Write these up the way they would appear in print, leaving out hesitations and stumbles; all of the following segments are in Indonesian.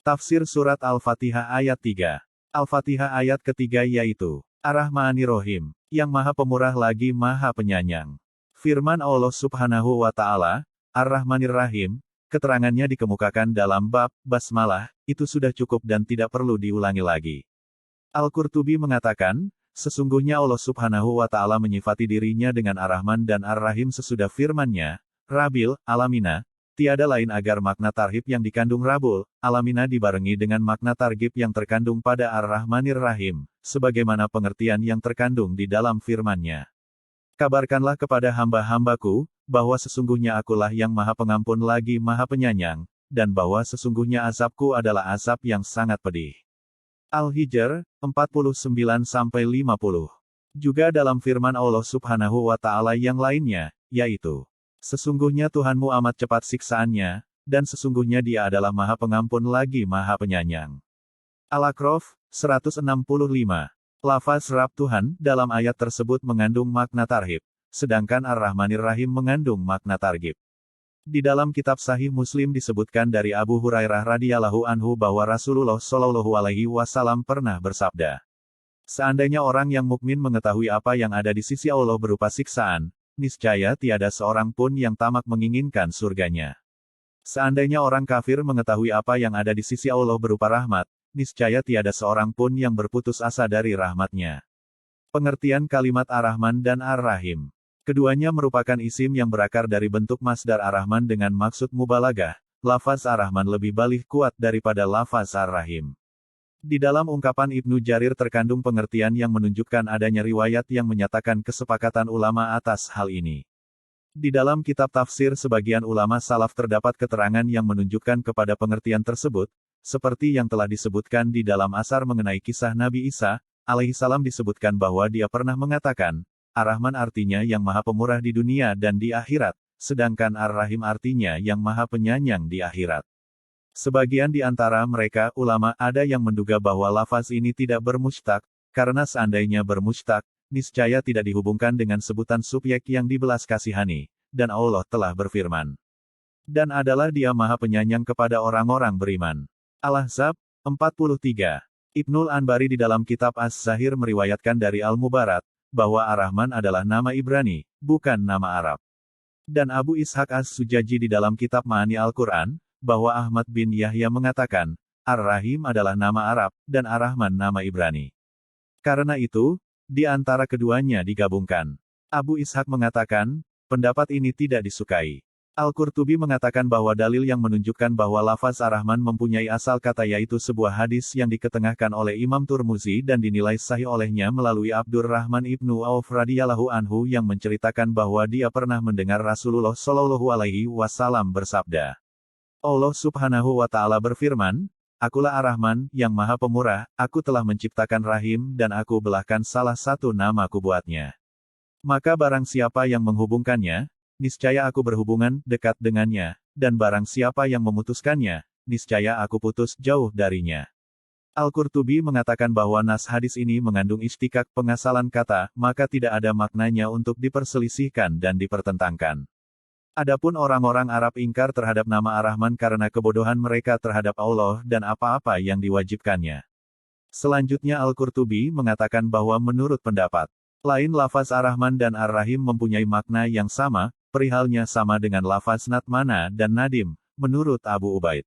Tafsir Surat Al-Fatihah ayat 3. Al-Fatihah ayat ketiga yaitu, Ar-Rahmanir-Rahim, yang Maha Pemurah lagi Maha Penyayang. Firman Allah Subhanahu wa Ta'ala, Ar-Rahmanir-Rahim, keterangannya dikemukakan dalam bab Basmalah, itu sudah cukup dan tidak perlu diulangi lagi. Al-Qurtubi mengatakan, sesungguhnya Allah Subhanahu wa Ta'ala menyifati dirinya dengan Ar-Rahman dan Ar-Rahim sesudah firman-Nya, Rabil, Alamina, tiada lain agar makna tarhib yang dikandung Rabul, Alamina dibarengi dengan makna targhib yang terkandung pada Ar-Rahmanir-Rahim, sebagaimana pengertian yang terkandung di dalam firman-Nya. Kabarkanlah kepada hamba-hambaku, bahwa sesungguhnya akulah yang Maha Pengampun lagi Maha Penyayang, dan bahwa sesungguhnya azabku adalah azab yang sangat pedih. Al-Hijr, 49-50. Juga dalam firman Allah Subhanahu wa Ta'ala yang lainnya, yaitu, sesungguhnya Tuhanmu amat cepat siksaannya, dan sesungguhnya Dia adalah Maha Pengampun lagi Maha Penyayang. Al-A'raf, 165. Lafaz Rabb Tuhan dalam ayat tersebut mengandung makna tarhib, sedangkan Ar-Rahmanir-Rahim mengandung makna targhib. Di dalam kitab Sahih Muslim disebutkan dari Abu Hurairah radhiyallahu anhu bahwa Rasulullah shallallahu alaihi wasallam pernah bersabda, seandainya orang yang mukmin mengetahui apa yang ada di sisi Allah berupa siksaan, niscaya tiada seorang pun yang tamak menginginkan surganya. Seandainya orang kafir mengetahui apa yang ada di sisi Allah berupa rahmat, niscaya tiada seorang pun yang berputus asa dari rahmatnya. Pengertian kalimat Ar-Rahman dan Ar-Rahim. Keduanya merupakan isim yang berakar dari bentuk masdar Ar-Rahman dengan maksud mubalagah. Lafaz Ar-Rahman lebih baligh kuat daripada lafaz Ar-Rahim. Di dalam ungkapan Ibnu Jarir terkandung pengertian yang menunjukkan adanya riwayat yang menyatakan kesepakatan ulama atas hal ini. Di dalam kitab tafsir sebagian ulama salaf terdapat keterangan yang menunjukkan kepada pengertian tersebut, seperti yang telah disebutkan di dalam asar mengenai kisah Nabi Isa, alaihissalam disebutkan bahwa dia pernah mengatakan, Ar-Rahman artinya yang Maha Pemurah di dunia dan di akhirat, sedangkan Ar-Rahim artinya yang Maha Penyayang di akhirat. Sebagian di antara mereka, ulama, ada yang menduga bahwa lafaz ini tidak bermushtaq, karena seandainya bermushtaq, niscaya tidak dihubungkan dengan sebutan subjek yang dibelas kasihani, dan Allah telah berfirman. Dan adalah Dia Maha Penyayang kepada orang-orang beriman. Al-Ahzab, 43. Ibnul Anbari di dalam kitab As-Zahir meriwayatkan dari Al-Mubarak, bahwa Ar-Rahman adalah nama Ibrani, bukan nama Arab. Dan Abu Ishaq As-Sujaji di dalam kitab Ma'ani Al-Quran, bahwa Ahmad bin Yahya mengatakan, Ar-Rahim adalah nama Arab, dan Ar-Rahman nama Ibrani. Karena itu, di antara keduanya digabungkan. Abu Ishaq mengatakan, pendapat ini tidak disukai. Al-Qurtubi mengatakan bahwa dalil yang menunjukkan bahwa lafaz Ar-Rahman mempunyai asal kata yaitu sebuah hadis yang diketengahkan oleh Imam Turmuzi dan dinilai sahih olehnya melalui Abdurrahman ibnu Auf radhiyallahu anhu yang menceritakan bahwa dia pernah mendengar Rasulullah shallallahu alaihi wasallam bersabda. Allah Subhanahu wa Ta'ala berfirman, Akulah Ar-Rahman, yang Maha Pemurah, aku telah menciptakan Rahim dan aku belahkan salah satu namaku buatnya. Maka barang siapa yang menghubungkannya, niscaya aku berhubungan dekat dengannya, dan barang siapa yang memutuskannya, niscaya aku putus jauh darinya. Al-Qurtubi mengatakan bahwa nas hadis ini mengandung istikak pengasalan kata, maka tidak ada maknanya untuk diperselisihkan dan dipertentangkan. Adapun orang-orang Arab ingkar terhadap nama Ar-Rahman karena kebodohan mereka terhadap Allah dan apa-apa yang diwajibkannya. Selanjutnya Al-Qurtubi mengatakan bahwa menurut pendapat lain lafaz Ar-Rahman dan Ar-Rahim mempunyai makna yang sama, perihalnya sama dengan lafaz Natmana dan Nadim, menurut Abu Ubaid.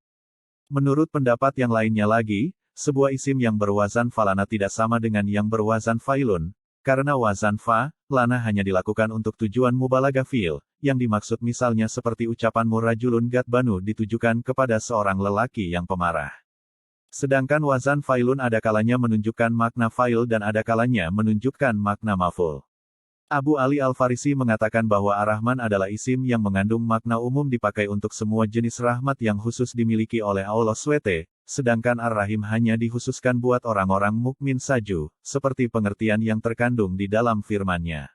Menurut pendapat yang lainnya lagi, sebuah isim yang berwazan falana tidak sama dengan yang berwazan failun, karena wazan fa, lana hanya dilakukan untuk tujuan mubalaghah fi'il, yang dimaksud misalnya seperti ucapan murajulun gatbanu ditujukan kepada seorang lelaki yang pemarah. Sedangkan wazan failun ada kalanya menunjukkan makna fa'il dan ada kalanya menunjukkan makna maf'ul. Abu Ali Al-Farisi mengatakan bahwa Ar-Rahman adalah isim yang mengandung makna umum dipakai untuk semua jenis rahmat yang khusus dimiliki oleh Allah SWT, sedangkan Ar-Rahim hanya dikhususkan buat orang-orang mukmin saja, seperti pengertian yang terkandung di dalam firman-Nya.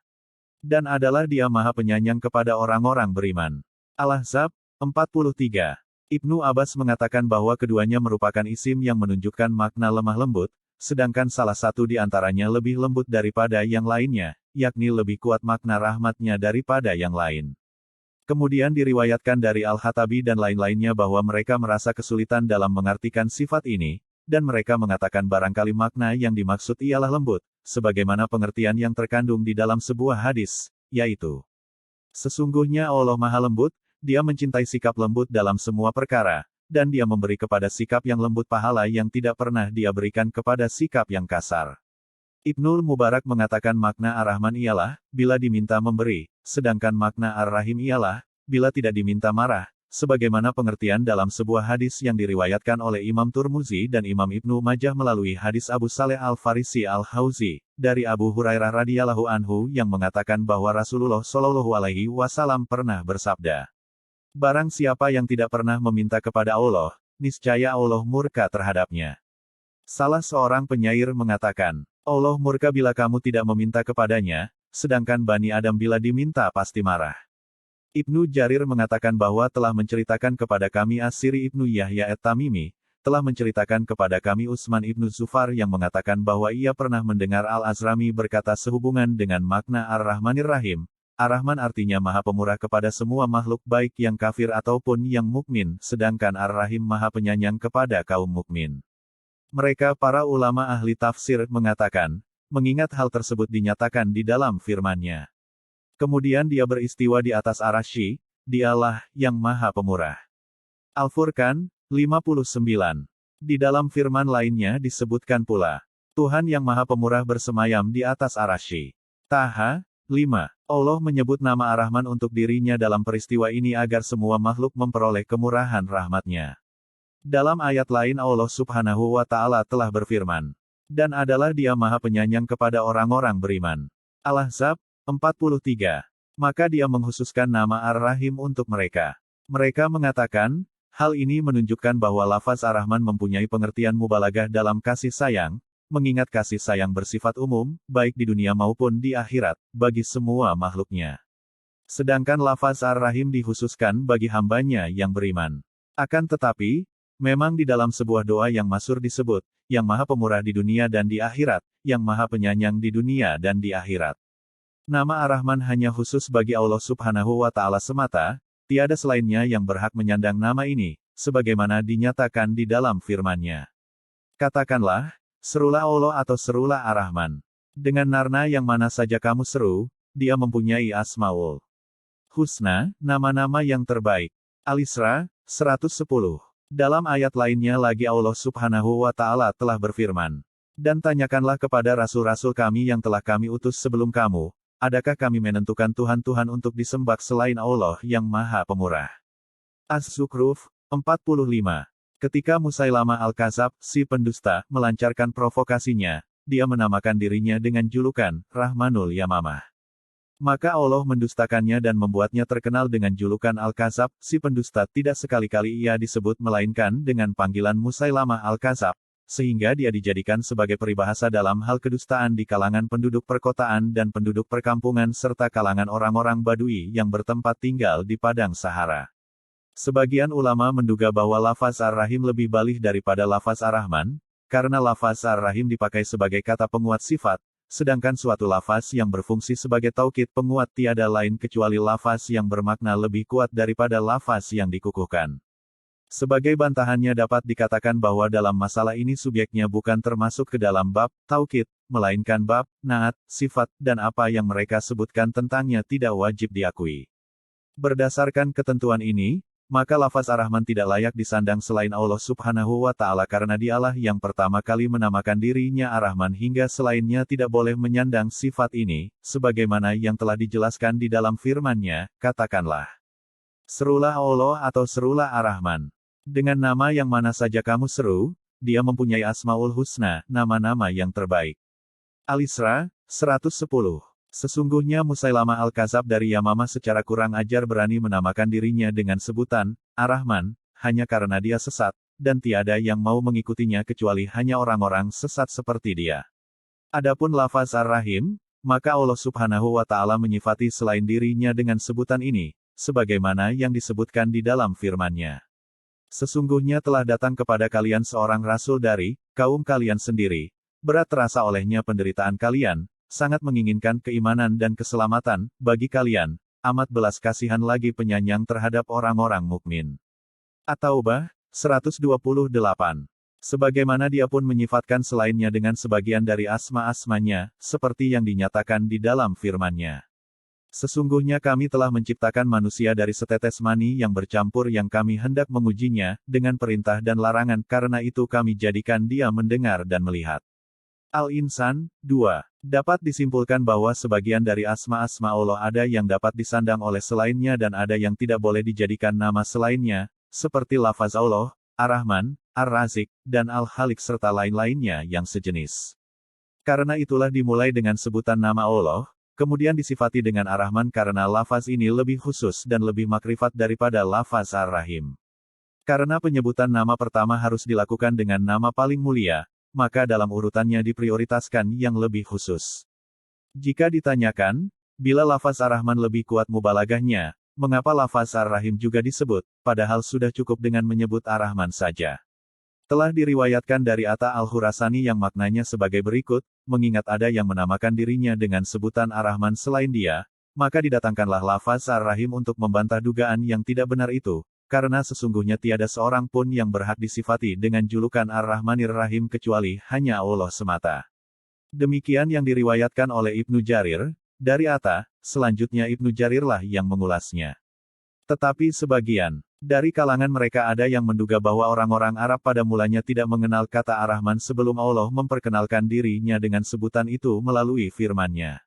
Dan adalah Dia Maha Penyayang kepada orang-orang beriman. Al-Ahzab, 43. Ibnu Abbas mengatakan bahwa keduanya merupakan isim yang menunjukkan makna lemah lembut, sedangkan salah satu di antaranya lebih lembut daripada yang lainnya, yakni lebih kuat makna rahmatnya daripada yang lain. Kemudian diriwayatkan dari Al-Hatabi dan lain-lainnya bahwa mereka merasa kesulitan dalam mengartikan sifat ini, dan mereka mengatakan barangkali makna yang dimaksud ialah lembut, sebagaimana pengertian yang terkandung di dalam sebuah hadis, yaitu, sesungguhnya Allah Maha Lembut, Dia mencintai sikap lembut dalam semua perkara, dan Dia memberi kepada sikap yang lembut pahala yang tidak pernah Dia berikan kepada sikap yang kasar. Ibnul Mubarak mengatakan makna Ar-Rahman ialah, bila diminta memberi, sedangkan makna Ar-Rahim ialah, bila tidak diminta marah, sebagaimana pengertian dalam sebuah hadis yang diriwayatkan oleh Imam Turmuzi dan Imam Ibnu Majah melalui hadis Abu Saleh Al-Farisi Al-Hauzi, dari Abu Hurairah radhiyallahu anhu yang mengatakan bahwa Rasulullah Shallallahu alaihi wasallam pernah bersabda, barang siapa yang tidak pernah meminta kepada Allah, niscaya Allah murka terhadapnya. Salah seorang penyair mengatakan, Allah murka bila kamu tidak meminta kepadanya, sedangkan Bani Adam bila diminta pasti marah. Ibnu Jarir mengatakan bahwa telah menceritakan kepada kami As-Siri Ibnu Yahya At-Tamimi, telah menceritakan kepada kami Utsman Ibnu Zufar yang mengatakan bahwa ia pernah mendengar Al-Azrami berkata sehubungan dengan makna Ar-Rahmanir Rahim. Ar-Rahman artinya Maha Pemurah kepada semua makhluk baik yang kafir ataupun yang mukmin, sedangkan Ar-Rahim Maha Penyayang kepada kaum mukmin. Mereka para ulama ahli tafsir mengatakan, mengingat hal tersebut dinyatakan di dalam firman-Nya. Kemudian Dia beristiwa di atas Ar-Rasy, Dialah yang Maha Pemurah. Al-Furqan 59. Di dalam firman lainnya disebutkan pula, Tuhan yang Maha Pemurah bersemayam di atas Ar-Rasy. Taha 5. Allah menyebut nama Ar-Rahman untuk dirinya dalam peristiwa ini agar semua makhluk memperoleh kemurahan rahmat-Nya. Dalam ayat lain Allah Subhanahu wa Ta'ala telah berfirman, dan adalah Dia Maha Penyayang kepada orang-orang beriman. Al-Ahzab 43. Maka Dia menghususkan nama Ar-Rahim untuk mereka. Mereka mengatakan, hal ini menunjukkan bahwa lafaz Ar-Rahman mempunyai pengertian mubalagah dalam kasih sayang, mengingat kasih sayang bersifat umum, baik di dunia maupun di akhirat, bagi semua makhluknya. Sedangkan lafaz Ar-Rahim dikhususkan bagi hambanya yang beriman. Akan tetapi, memang di dalam sebuah doa yang masyhur disebut, yang Maha Pemurah di dunia dan di akhirat, yang Maha Penyayang di dunia dan di akhirat. Nama Ar-Rahman hanya khusus bagi Allah Subhanahu wa Ta'ala semata, tiada selainnya yang berhak menyandang nama ini, sebagaimana dinyatakan di dalam firman-Nya. Katakanlah, serulah Allah atau serulah Ar-Rahman. Dengan narna yang mana saja kamu seru, Dia mempunyai Asmaul Husna, nama-nama yang terbaik. Al-Isra 110. Dalam ayat lainnya lagi Allah Subhanahu wa Ta'ala telah berfirman, dan tanyakanlah kepada rasul-rasul kami yang telah kami utus sebelum kamu, adakah kami menentukan Tuhan-Tuhan untuk disembah selain Allah yang Maha Pemurah. Az-Zukhruf 45. Ketika Musailama Al-Kadzab, si pendusta, melancarkan provokasinya, dia menamakan dirinya dengan julukan Rahmanul Yamamah. Maka Allah mendustakannya dan membuatnya terkenal dengan julukan Al-Kadzab, si pendusta. Tidak sekali-kali ia disebut melainkan dengan panggilan Musailama Al-Kadzab, sehingga dia dijadikan sebagai peribahasa dalam hal kedustaan di kalangan penduduk perkotaan dan penduduk perkampungan serta kalangan orang-orang Badui yang bertempat tinggal di padang Sahara. Sebagian ulama menduga bahwa lafaz Ar-Rahim lebih baligh daripada lafaz Ar-Rahman, karena lafaz Ar-Rahim dipakai sebagai kata penguat sifat, sedangkan suatu lafaz yang berfungsi sebagai taukid penguat tiada lain kecuali lafaz yang bermakna lebih kuat daripada lafaz yang dikukuhkan. Sebagai bantahannya dapat dikatakan bahwa dalam masalah ini subjeknya bukan termasuk ke dalam bab taukid, melainkan bab naat, sifat, dan apa yang mereka sebutkan tentangnya tidak wajib diakui. Berdasarkan ketentuan ini, maka lafaz Ar-Rahman tidak layak disandang selain Allah Subhanahu wa Ta'ala karena Dialah yang pertama kali menamakan dirinya Ar-Rahman hingga selainnya tidak boleh menyandang sifat ini, sebagaimana yang telah dijelaskan di dalam firman-Nya, katakanlah, serulah Allah atau serulah Ar-Rahman. Dengan nama yang mana saja kamu seru, Dia mempunyai Asmaul Husna, nama-nama yang terbaik. Al-Isra 110. Sesungguhnya Musailama Al-Kadzab dari Yamamah secara kurang ajar berani menamakan dirinya dengan sebutan Ar-Rahman, hanya karena dia sesat, dan tiada yang mau mengikutinya kecuali hanya orang-orang sesat seperti dia. Adapun lafaz Ar-Rahim, maka Allah Subhanahu wa Ta'ala menyifati selain dirinya dengan sebutan ini, sebagaimana yang disebutkan di dalam firman-Nya. Sesungguhnya telah datang kepada kalian seorang rasul dari kaum kalian sendiri, berat terasa olehnya penderitaan kalian, sangat menginginkan keimanan dan keselamatan bagi kalian, amat belas kasihan lagi penyayang terhadap orang-orang mukmin. At-Taubah 128. Sebagaimana dia pun menyifatkan selainnya dengan sebagian dari asma-asmanya, seperti yang dinyatakan di dalam firman-Nya. Sesungguhnya kami telah menciptakan manusia dari setetes mani yang bercampur yang kami hendak mengujinya, dengan perintah dan larangan, karena itu kami jadikan dia mendengar dan melihat. Al-Insan 2. Dapat disimpulkan bahwa sebagian dari asma-asma Allah ada yang dapat disandang oleh selainnya dan ada yang tidak boleh dijadikan nama selainnya, seperti lafaz Allah, Ar-Rahman, Ar-Razik, dan Al-Halik serta lain-lainnya yang sejenis. Karena itulah dimulai dengan sebutan nama Allah, kemudian disifati dengan Ar-Rahman karena lafaz ini lebih khusus dan lebih makrifat daripada lafaz Ar-Rahim. Karena penyebutan nama pertama harus dilakukan dengan nama paling mulia, maka dalam urutannya diprioritaskan yang lebih khusus. Jika ditanyakan, bila lafaz Ar-Rahman lebih kuat mubalagahnya, mengapa lafaz Ar-Rahim juga disebut, padahal sudah cukup dengan menyebut Ar-Rahman saja? Telah diriwayatkan dari Atta al-Khurasani yang maknanya sebagai berikut, mengingat ada yang menamakan dirinya dengan sebutan Ar-Rahman selain dia, maka didatangkanlah lafaz Ar-Rahim untuk membantah dugaan yang tidak benar itu, karena sesungguhnya tiada seorang pun yang berhak disifati dengan julukan Ar-Rahmanir Rahim kecuali hanya Allah semata. Demikian yang diriwayatkan oleh Ibnu Jarir, dari Atta, selanjutnya Ibnu Jarirlah yang mengulasnya. Tetapi sebagian dari kalangan mereka ada yang menduga bahwa orang-orang Arab pada mulanya tidak mengenal kata Ar-Rahman sebelum Allah memperkenalkan dirinya dengan sebutan itu melalui firman-Nya.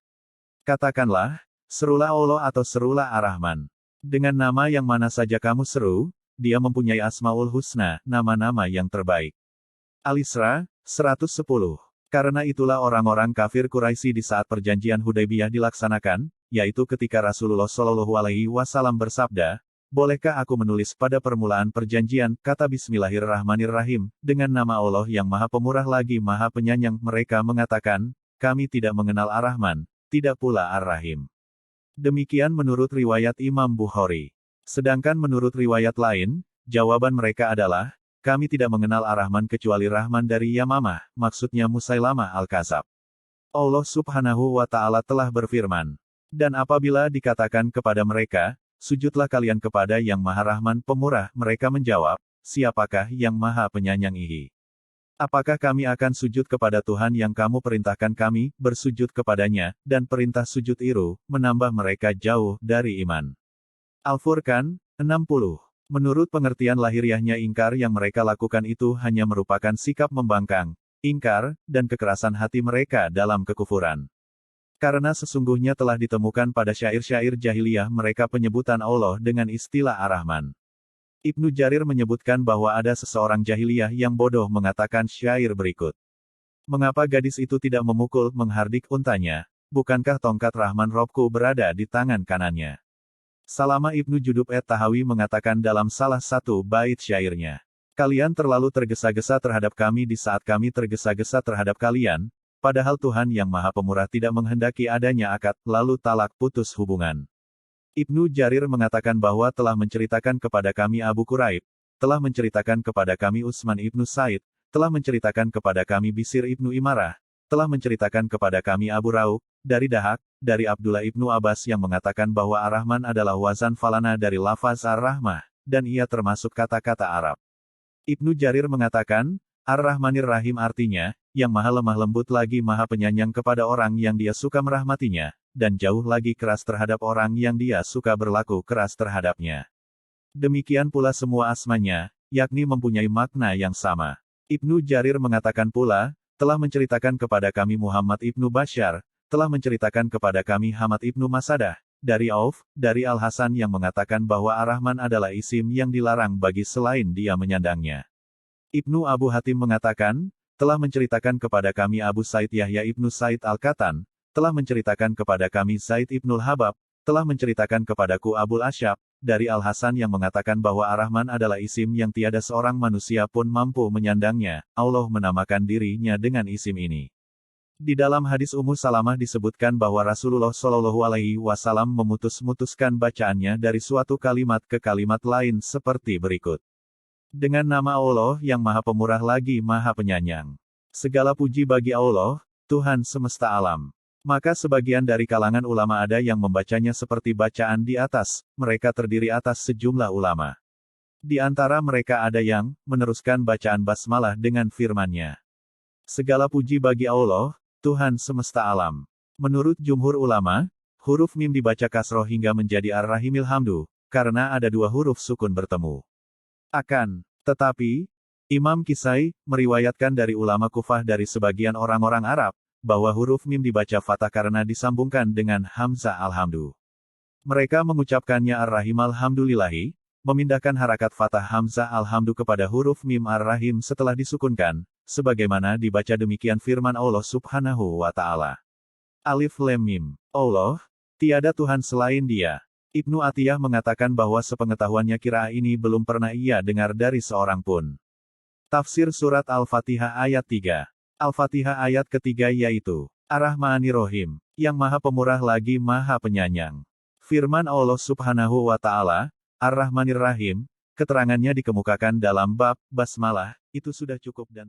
Katakanlah, serulah Allah atau serulah Ar-Rahman. Dengan nama yang mana saja kamu seru, dia mempunyai Asmaul Husna, nama-nama yang terbaik. Al-Isra 110. Karena itulah orang-orang kafir Quraisy di saat perjanjian Hudaybiyah dilaksanakan, yaitu ketika Rasulullah Shallallahu Alaihi Wasallam bersabda, bolehkah aku menulis pada permulaan perjanjian, kata Bismillahirrahmanirrahim, dengan nama Allah yang Maha Pemurah lagi Maha Penyayang? Mereka mengatakan, kami tidak mengenal Ar-Rahman, tidak pula Ar-Rahim. Demikian menurut riwayat Imam Bukhari. Sedangkan menurut riwayat lain, jawaban mereka adalah, kami tidak mengenal Ar-Rahman kecuali Rahman dari Yamamah, maksudnya Musailamah Al-Kadzab. Allah Subhanahu wa Ta'ala telah berfirman, dan apabila dikatakan kepada mereka, sujudlah kalian kepada yang Maha Rahman Pemurah, mereka menjawab, siapakah yang Maha Penyayang ini? Apakah kami akan sujud kepada Tuhan yang kamu perintahkan kami, bersujud kepadanya, dan perintah sujud itu, menambah mereka jauh dari iman. Al-Furqan 60. Menurut pengertian lahiriahnya ingkar yang mereka lakukan itu hanya merupakan sikap membangkang, ingkar, dan kekerasan hati mereka dalam kekufuran. Karena sesungguhnya telah ditemukan pada syair-syair jahiliyah mereka penyebutan Allah dengan istilah Ar-Rahman. Ibnu Jarir menyebutkan bahwa ada seseorang jahiliyah yang bodoh mengatakan syair berikut. Mengapa gadis itu tidak memukul, menghardik untanya? Bukankah tongkat Rahman Robku berada di tangan kanannya? Salama Ibnu Judub et-Tahawi mengatakan dalam salah satu bait syairnya, kalian terlalu tergesa-gesa terhadap kami di saat kami tergesa-gesa terhadap kalian, padahal Tuhan yang Maha Pemurah tidak menghendaki adanya akad, lalu talak putus hubungan. Ibnu Jarir mengatakan bahwa telah menceritakan kepada kami Abu Quraib, telah menceritakan kepada kami Utsman Ibnu Said, telah menceritakan kepada kami Bisir Ibnu Imarah, telah menceritakan kepada kami Abu Rauk, dari Dahak, dari Abdullah Ibnu Abbas yang mengatakan bahwa Ar-Rahman adalah wazan falana dari lafaz Ar-Rahmah, dan ia termasuk kata-kata Arab. Ibnu Jarir mengatakan, Ar-Rahmanir Rahim artinya, yang maha lemah lembut lagi maha penyayang kepada orang yang dia suka merahmatinya, dan jauh lagi keras terhadap orang yang dia suka berlaku keras terhadapnya. Demikian pula semua asmanya, yakni mempunyai makna yang sama. Ibnu Jarir mengatakan pula, telah menceritakan kepada kami Muhammad Ibnu Bashar, telah menceritakan kepada kami Hamad Ibnu Masadah, dari Auf, dari Al-Hasan yang mengatakan bahwa Ar-Rahman adalah isim yang dilarang bagi selain dia menyandangnya. Ibnu Abu Hatim mengatakan, telah menceritakan kepada kami Abu Said Yahya Ibnu Said Al-Katan, telah menceritakan kepada kami Zaid Ibnul Habab, telah menceritakan kepadaku Abul Asyab, dari Al-Hasan yang mengatakan bahwa Ar-Rahman adalah isim yang tiada seorang manusia pun mampu menyandangnya, Allah menamakan dirinya dengan isim ini. Di dalam hadis Ummu Salamah disebutkan bahwa Rasulullah Shallallahu Alaihi Wasallam memutus-mutuskan bacaannya dari suatu kalimat ke kalimat lain seperti berikut. Dengan nama Allah yang Maha Pemurah lagi Maha Penyayang. Segala puji bagi Allah, Tuhan semesta alam. Maka sebagian dari kalangan ulama ada yang membacanya seperti bacaan di atas, mereka terdiri atas sejumlah ulama. Di antara mereka ada yang meneruskan bacaan basmalah dengan firman-Nya. Segala puji bagi Allah, Tuhan semesta alam. Menurut jumhur ulama, huruf mim dibaca kasroh hingga menjadi ar-rahimil hamdu, karena ada dua huruf sukun bertemu. Tetapi, Imam Kisai meriwayatkan dari ulama Kufah dari sebagian orang-orang Arab, bahwa huruf mim dibaca fathah karena disambungkan dengan hamzah alhamdu. Mereka mengucapkannya ar-rahim alhamdulillahi, memindahkan harakat fathah hamzah alhamdu kepada huruf mim ar-rahim setelah disukunkan, sebagaimana dibaca demikian firman Allah Subhanahu wa Ta'ala. Alif Lam Mim. Allah, tiada Tuhan selain Dia. Ibnu Atiyah mengatakan bahwa sepengetahuannya qiraah ini belum pernah ia dengar dari seorang pun. Tafsir Surat Al-Fatihah ayat 3. Al-Fatihah ayat ketiga yaitu, Ar-Rahmanir-Rahim, yang Maha Pemurah lagi Maha Penyayang. Firman Allah Subhanahu wa Ta'ala, Ar-Rahmanir-Rahim, keterangannya dikemukakan dalam bab basmalah, itu sudah cukup dan